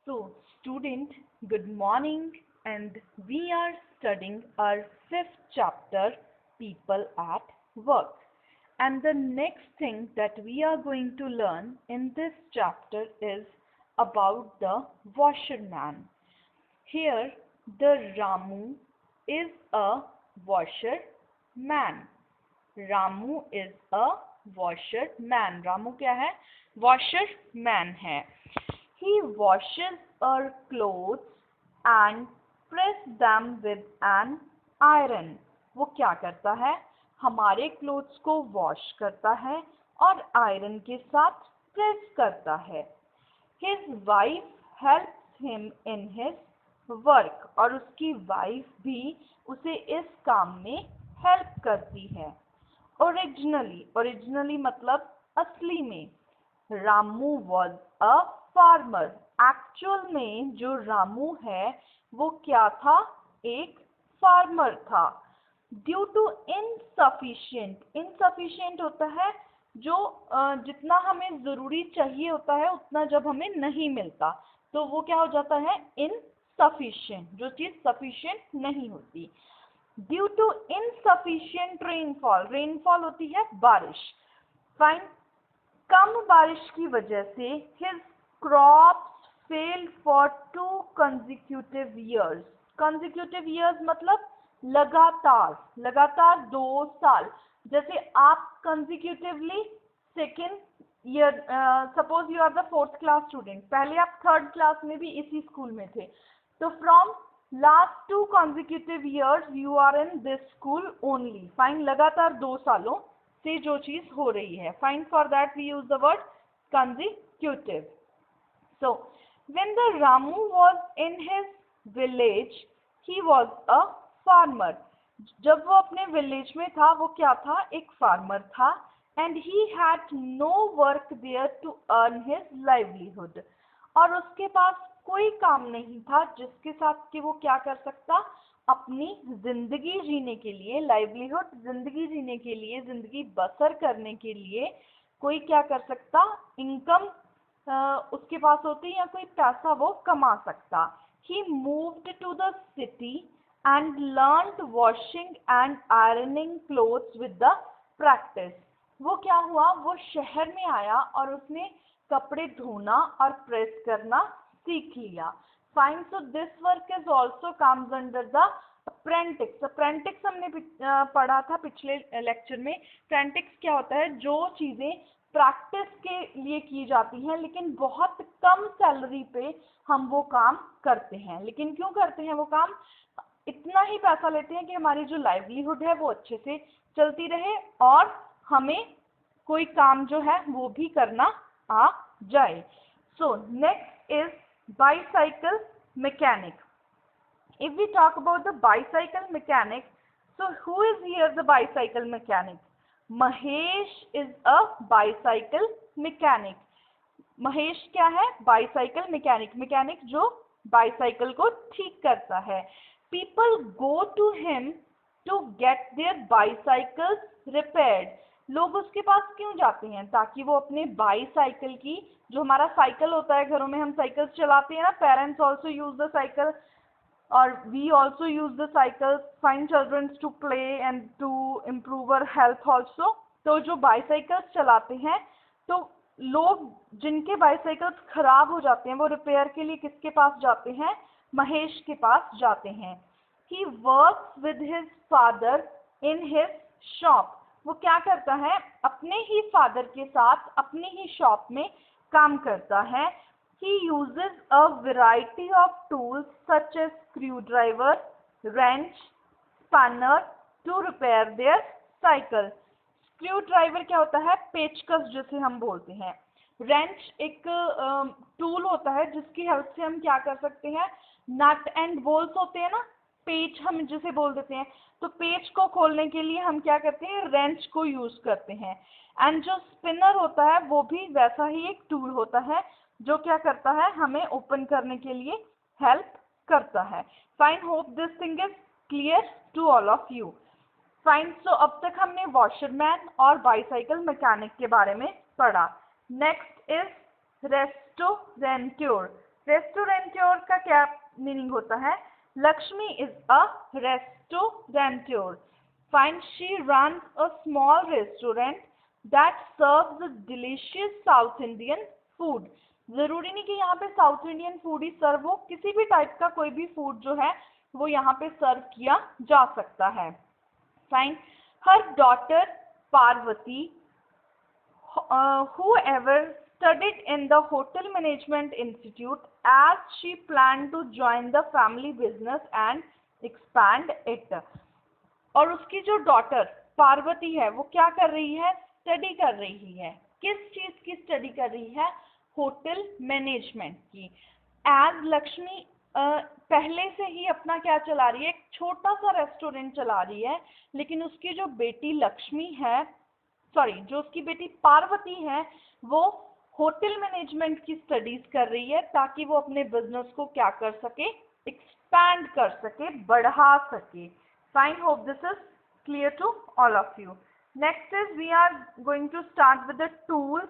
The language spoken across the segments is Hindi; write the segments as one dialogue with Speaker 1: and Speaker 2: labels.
Speaker 1: So, student, good morning, and we are studying our fifth chapter, People at Work. And the next thing that we are going to learn in this chapter is about the washerman. Here, the Ramu is a washerman. Ramu is a washerman. रामू क्या है? वॉशर मैन है. He washes our clothes and press them with an iron. वो क्या करता है? हमारे क्लोथ्स को वॉश करता है और आयरन के साथ प्रेस करता है. His wife helps him in his work. और उसकी वाइफ भी उसे इस काम में हेल्प करती है. ओरिजिनली मतलब असली में, Ramu was a farmer. Actual में जो रामू है वो क्या था? एक फार्मर था. ड्यू टू इनसफिशिएंट होता है जो जितना हमें जरूरी चाहिए होता है उतना जब हमें नहीं मिलता तो वो क्या हो जाता है? इनसफिशिएंट. जो चीज सफिशिएंट नहीं होती. ड्यू टू इनसफिशिएंट रेनफॉल होती है बारिश. फाइन. कम बारिश की वजह से his crops failed for 2 consecutive years. consecutive years मतलब लगातार 2 साल. जैसे आप consecutively second year, suppose you are the 4th class student, पहले आप 3rd क्लास में भी इसी स्कूल में थे, तो from last 2 consecutive years you are in this school only. Fine. लगातार 2 सालों से जो चीज हो रही है. Fine. For that we use the word consecutive. So when the Ramu was in his village, he was a farmer. जब वो अपने विलेज में था वो क्या था? एक फार्मर था. And he had no work there to earn his livelihood. और उसके पास कोई काम नहीं था जिसके साथ कि वो क्या कर सकता? अपनी जिंदगी जीने के लिए, लाइवलीहुड, जिंदगी जीने के लिए, जिंदगी बसर करने के लिए कोई क्या कर सकता? इनकम उसके पास होती या कोई पैसा वो कमा सकता. He moved to the city and learned washing and ironing clothes with the practice. वो क्या हुआ? वो शहर में आया और उसने कपड़े धोना और प्रेस करना सीख लिया. Fine. So this work is also comes under the apprentice. Apprentice हमने पढ़ा था पिछले लेक्चर में. अप्रेंटिस क्या होता है? जो चीजें प्रैक्टिस के लिए की जाती हैं लेकिन बहुत कम सैलरी पे हम वो काम करते हैं. लेकिन क्यों करते हैं वो काम? इतना ही पैसा लेते हैं कि हमारी जो लाइवलीहुड है वो अच्छे से चलती रहे और हमें कोई काम जो है वो भी करना आ जाए. So next is bicycle mechanic. If we talk about the bicycle mechanic, so who is here the bicycle mechanic? Mahesh is a bicycle mechanic. Mahesh क्या है? Bicycle mechanic. मैकेनिक जो बाईसाइकिल को ठीक करता है. People go to him to get their bicycles repaired. लोग उसके पास क्यों जाते हैं? ताकि वो अपने बाईसाइकिल की, जो हमारा साइकिल होता है घरों में हम साइकिल चलाते हैं ना, parents also use the cycle और we also use the cycle. Fine childrens to play and to improve our health also. तो जो बाईसाइकिल्स चलाते हैं, तो लोग जिनके बाईसाइकिल्स खराब हो जाते हैं वो रिपेयर के लिए किसके पास जाते हैं? महेश के पास जाते हैं. He works with his father in his shop. वो क्या करता है? अपने ही फादर के साथ अपनी ही शॉप में काम करता है. He uses a variety of tools such as screwdriver, wrench, spanner to repair their cycle. Screwdriver क्या होता है? पेचकस जिसे हम बोलते हैं. wrench एक टूल होता है जिसकी हेल्प से हम क्या कर सकते हैं? नट एंड बोल्ट होते हैं ना, पेच हम जिसे बोल देते हैं, तो पेच को खोलने के लिए हम क्या करते हैं? रेंच को यूज करते हैं. एंड जो स्पिनर होता है वो भी वैसा ही एक टूल होता है जो क्या करता है? हमें ओपन करने के लिए हेल्प करता है. Fine. Hope this thing is clear to all of you. Fine. So अब तक हमने वॉशरमैन और बाईसाइकिल मैकेनिक के बारे में पढ़ा. Next is रेस्टोरेंट्योर. रेस्टोरेंट्योर का क्या मीनिंग होता है? Lakshmi is a restaurateur. Fine, she runs a small restaurant that serves delicious South Indian food. जरूरी नहीं कि यहाँ पे साउथ इंडियन फूड ही सर्व हो, किसी भी टाइप का कोई भी फूड जो है वो यहाँ पे सर्व किया जा सकता है. Fine. Her daughter Parvati, whoever studied in the hotel management institute as she planned to join the family business and expand it. और उसकी जो डॉटर पार्वती है वो क्या कर रही है? स्टडी कर रही है. किस चीज की स्टडी कर रही है? होटल मैनेजमेंट की. एज लक्ष्मी पहले से ही अपना क्या चला रही है? एक छोटा सा रेस्टोरेंट चला रही है, लेकिन उसकी जो बेटी लक्ष्मी है, सॉरी जो उसकी बेटी पार्वती है, वो होटल मैनेजमेंट की स्टडीज कर रही है ताकि वो अपने बिजनेस को क्या कर सके? एक्सपैंड कर सके, बढ़ा सके. Fine, hope this is clear to all of you. Next is we are going to start with the tools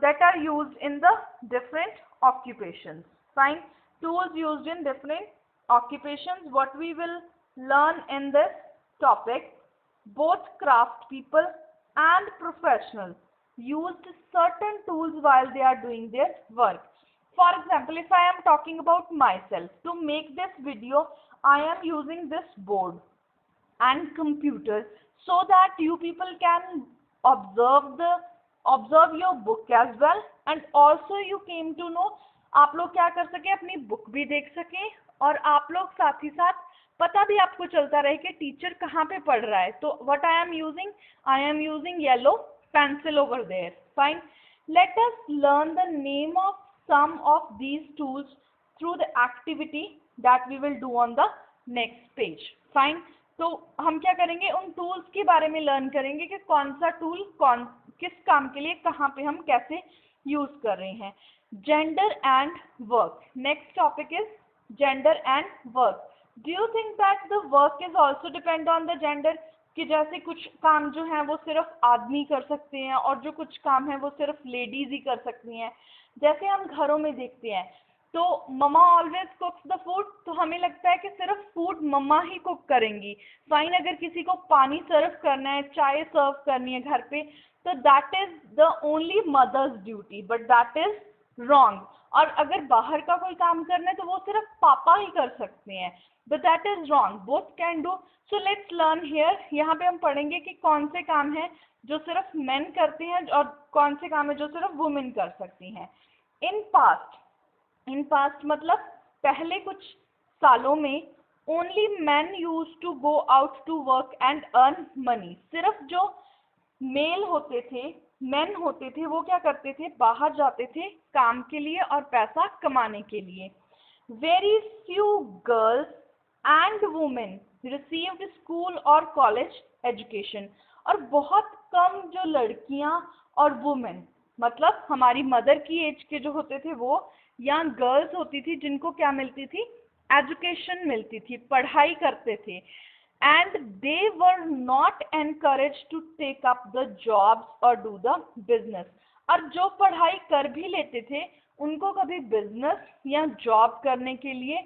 Speaker 1: that are used in the different occupations. Fine. Tools used in different occupations. What we will learn in this topic, both craft people and professionals used certain tools while they are doing their work. For example, if I am talking about myself, to make this video, I am using this board and computer so that you people can observe your book as well, and also you came to know, आप लोग क्या कर सके? अपनी बुक भी देख सके और आप लोग साथ ही साथ पता भी आपको चलता रहे कि टीचर कहाँ पे पढ़ रहा है. तो what I am using yellow pencil over there. Fine. Let us learn the name of some of these tools through the activity that we will do on the next page. Fine. तो हम क्या करेंगे? उन टूल्स के बारे में लर्न करेंगे कि कौन सा टूल किस काम के लिए कहाँ पे हम कैसे यूज कर रहे हैं. Gender and work. Next topic is gender and work. Do you think that the work is also depend on the gender? कि जैसे कुछ काम जो है वो सिर्फ आदमी कर सकते हैं और जो कुछ काम है वो सिर्फ लेडीज ही कर सकती हैं. जैसे हम घरों में देखते हैं तो ममा ऑलवेज कुक्स द फूड, तो हमें लगता है कि सिर्फ फूड मम्मा ही कुक करेंगी. फाइन. अगर किसी को पानी सर्व करना है, चाय सर्व करनी है घर पे, तो that is the only mother's duty, but that is wrong. और अगर बाहर का कोई काम करना है तो वो सिर्फ पापा ही कर सकते हैं, but that is wrong. Both can do. So let's learn here. यहाँ पे हम पढ़ेंगे कि कौन से काम हैं जो सिर्फ मेन करते हैं और कौन से काम है जो सिर्फ वुमेन कर सकती हैं. इन पास्ट मतलब पहले कुछ सालों में only man use to go out to work and earn money. सिर्फ जो मेल होते थे, मेन होते थे, वो क्या करते थे? बाहर जाते थे काम के लिए और पैसा कमाने के लिए. Very few girls and women received school और कॉलेज एजुकेशन. और बहुत कम जो लड़कियां और वुमेन, मतलब हमारी मदर की एज के जो होते थे वो, या गर्ल्स होती थी जिनको क्या मिलती थी? एजुकेशन मिलती थी, पढ़ाई करते थे. And they were not encouraged to take up the jobs or do the business. और जो पढ़ाई कर भी लेते थे उनको कभी बिजनेस या जॉब करने के लिए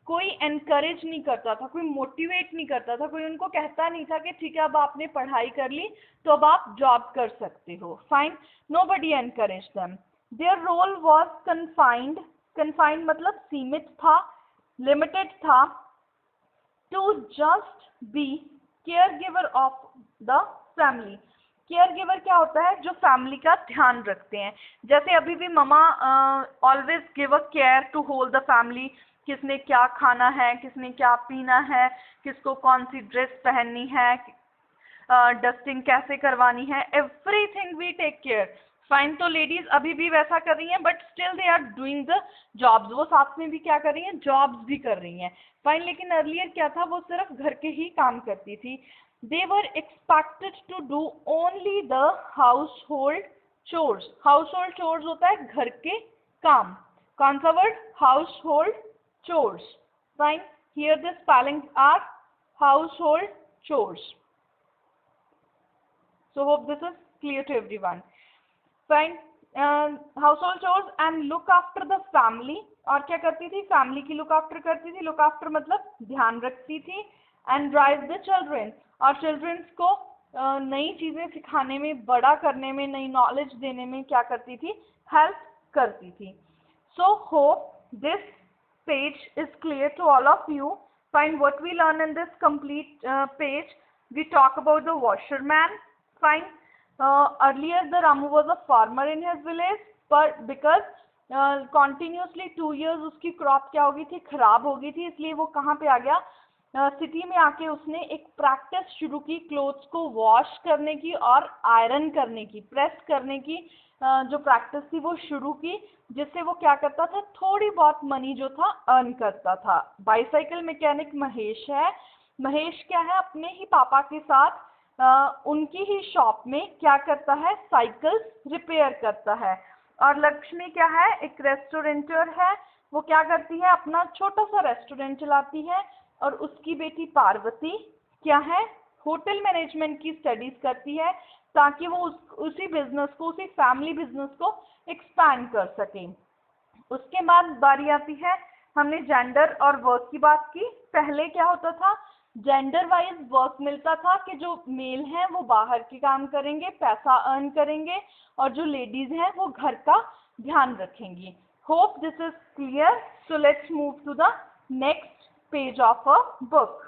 Speaker 1: कोई एनकरेज नहीं करता था, कोई मोटिवेट नहीं करता था, कोई उनको कहता नहीं था कि ठीक है अब आपने पढ़ाई कर ली तो अब आप जॉब कर सकते हो. Fine. Nobody encourage them. Their role was confined मतलब सीमित था, लिमिटेड था, to just be caregiver of the family. Care क्या होता है? जो फैमिली का ध्यान रखते हैं. जैसे अभी भी mama always give a care to hold the family. किसने क्या खाना है, किसने क्या पीना है, किसको कौन सी ड्रेस पहननी है, डस्टिंग कैसे करवानी है, everything we take care. Fine. तो लेडीज अभी भी वैसा कर रही हैं, but still they are doing the jobs. वो साथ में भी क्या कर रही हैं? जॉब्स भी कर रही हैं. फाइन. लेकिन अर्लियर क्या था? वो सिर्फ घर के ही काम करती थी. They were expected to do only the household chores. Household chores होता है घर के काम. कौन सा word? Household chores. Fine. Here the spelling are household chores. So hope this is clear to everyone. Fine. Household chores and look after the family, और क्या करती थी, फैमिली की लुक आफ्टर करती थी, लुक आफ्टर मतलब ध्यान रखती थी, एंड ड्राइव द चिल्ड्रेन, और चिल्ड्रेन्स को नई चीजें सिखाने में, बड़ा करने में, नई नॉलेज देने में क्या करती थी, हेल्प करती थी. सो hope this page is clear to all of you. Fine, what we learn in this complete page, we talk about the washerman. Fine, earlier the Ramu was a farmer in his village, but because continuously 2 years उसकी क्रॉप क्या हो गई थी, खराब हो गई थी, इसलिए वो कहाँ पे आ गया, सिटी में आके उसने एक प्रैक्टिस शुरू की क्लोथ्स को वॉश करने की और आयरन करने की, प्रेस करने की जो प्रैक्टिस थी वो शुरू की, जिससे वो क्या करता था, थोड़ी बहुत मनी जो था अर्न करता था. बाईसाइकिल मैकेनिक महेश है. महेश क्या है, अपने ही पापा के साथ उनकी ही शॉप में क्या करता है, साइकिल्स रिपेयर करता है. और लक्ष्मी क्या है, एक रेस्टोरेंटर है. वो क्या करती है, अपना छोटा सा रेस्टोरेंट चलाती है. और उसकी बेटी पार्वती क्या है, होटल मैनेजमेंट की स्टडीज करती है, ताकि वो उसी बिजनेस को, उसी फैमिली बिजनेस को एक्सपैंड कर सके. उसके बाद बारी आती है, हमने जेंडर और वर्क की बात की. पहले क्या होता था, जेंडर वाइज वर्क मिलता था कि जो मेल हैं वो बाहर के काम करेंगे, पैसा अर्न करेंगे, और जो लेडीज हैं वो घर का ध्यान रखेंगी. Hope this is clear. So let's move to the next page of a book.